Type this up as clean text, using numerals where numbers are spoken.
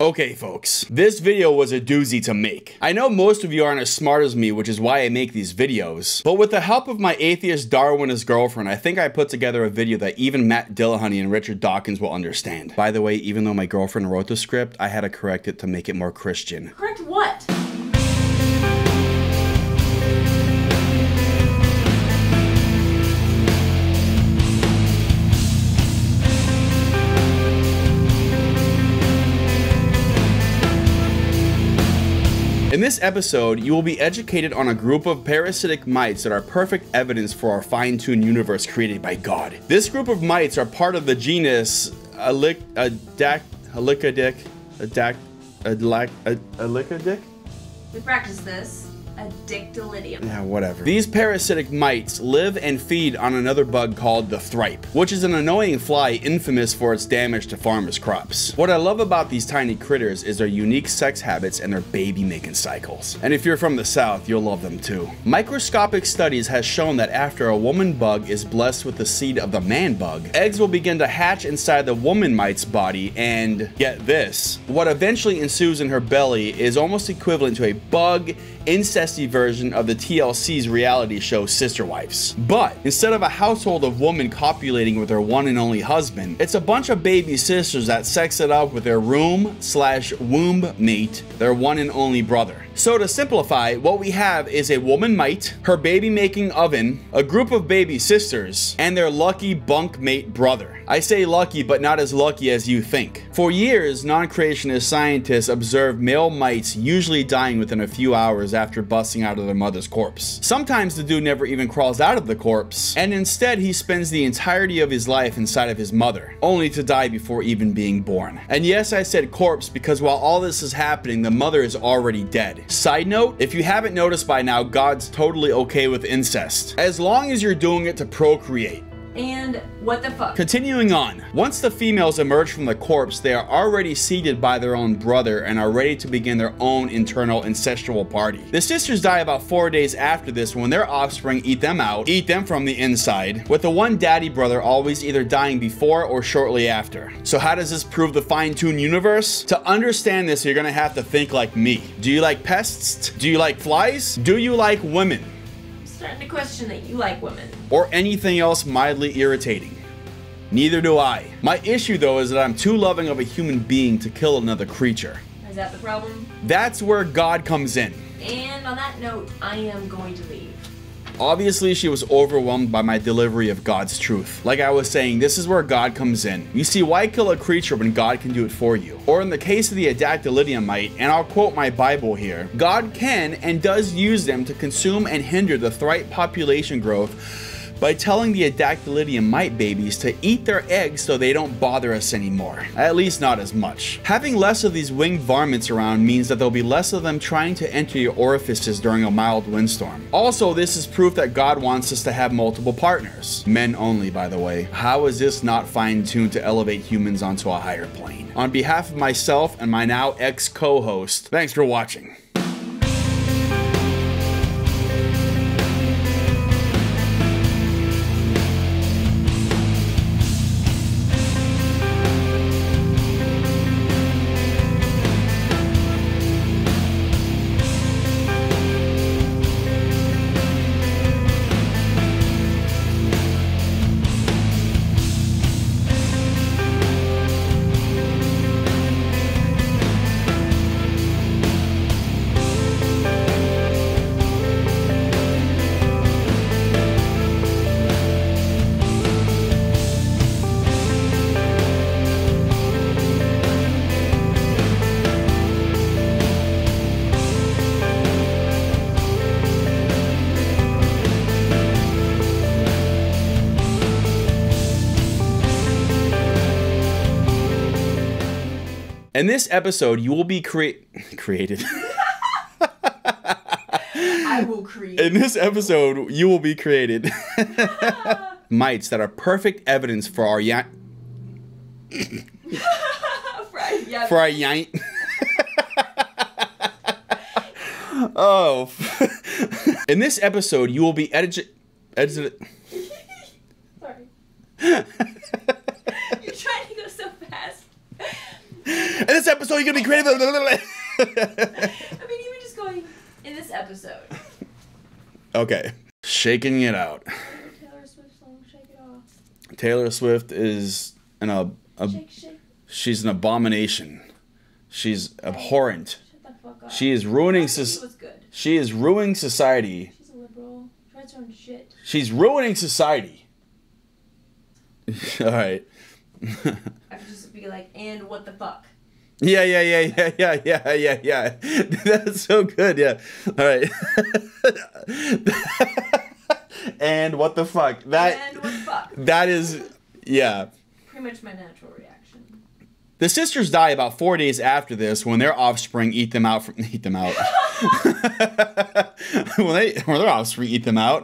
Okay folks, this video was a doozy to make. I know most of you aren't as smart as me, which is why I make these videos, but with the help of my atheist Darwinist girlfriend, I think I put together a video that even Matt Dillahunty and Richard Dawkins will understand. By the way, even though my girlfriend wrote the script, I had to correct it to make it more Christian. Correct what? In this episode, you will be educated on a group of parasitic mites that are perfect evidence for our fine-tuned universe created by God. This group of mites are part of the genus Adactylidium. We practiced this. Adactylidium. Yeah, whatever. These parasitic mites live and feed on another bug called the thripe, which is an annoying fly infamous for its damage to farmers' crops. What I love about these tiny critters is their unique sex habits and their baby-making cycles. And if you're from the South, you'll love them too. Microscopic studies has shown that after a woman bug is blessed with the seed of the man bug, eggs will begin to hatch inside the woman mite's body, and get this, what eventually ensues in her belly is almost equivalent to a bug incesty version of the TLC's reality show Sister Wives. But instead of a household of women copulating with their one and only husband, it's a bunch of baby sisters that sex it up with their room/womb mate, their one and only brother. So to simplify, what we have is a woman mite, her baby making oven, a group of baby sisters, and their lucky bunk mate brother. I say lucky, but not as lucky as you think. For years, non-creationist scientists observed male mites usually dying within a few hours after busting out of their mother's corpse. Sometimes the dude never even crawls out of the corpse, and instead he spends the entirety of his life inside of his mother, only to die before even being born. And yes, I said corpse because while all this is happening, the mother is already dead. Side note, if you haven't noticed by now, God's totally okay with incest, as long as you're doing it to procreate. And what the fuck? Continuing on, once the females emerge from the corpse, they are already seeded by their own brother and are ready to begin their own internal incestual party. The sisters die about 4 days after this when their offspring eat them out, eat them from the inside, with the one daddy brother always either dying before or shortly after. So how does this prove the fine-tuned universe? To understand this, you're gonna have to think like me. Do you like pests? Do you like flies? Do you like women? I'm starting to question that you like women. Or anything else mildly irritating. Neither do I. My issue though is that I'm too loving of a human being to kill another creature. Is that the problem? That's where God comes in. And on that note, I am going to leave. Obviously, she was overwhelmed by my delivery of God's truth. Like I was saying, this is where God comes in. You see, why kill a creature when God can do it for you? Or in the case of the Adactylidium mite, and I'll quote my Bible here, God can and does use them to consume and hinder the thripe population growth by telling the Adactylidium mite babies to eat their eggs so they don't bother us anymore. At least not as much. Having less of these winged varmints around means that there'll be less of them trying to enter your orifices during a mild windstorm. Also, this is proof that God wants us to have multiple partners. Men only, by the way. How is this not fine-tuned to elevate humans onto a higher plane? On behalf of myself and my now ex-co-host, thanks for watching. In this episode, you will be created. I will create. In this episode, you will be created mites that are perfect evidence for our for our Oh. In this episode, you will be Sorry. You're trying to go so fast. In this episode so you're gonna be creative. I mean, even just going in this episode. Okay. Shaking it out. Taylor Swift song, Shake It Off. Taylor Swift is Shake, shake. she's an abomination. She's abhorrent. Shut the fuck up. She is ruining was good. She is ruining society. She's a liberal. She writes her own shit. She's ruining society. All right. I could just be like, and what the fuck? Yeah. That's so good. Yeah. All right. And what the fuck? And what the fuck? That is, yeah. Pretty much my natural reaction. The sisters die about 4 days after this when their offspring eat them out. When their offspring eat them out.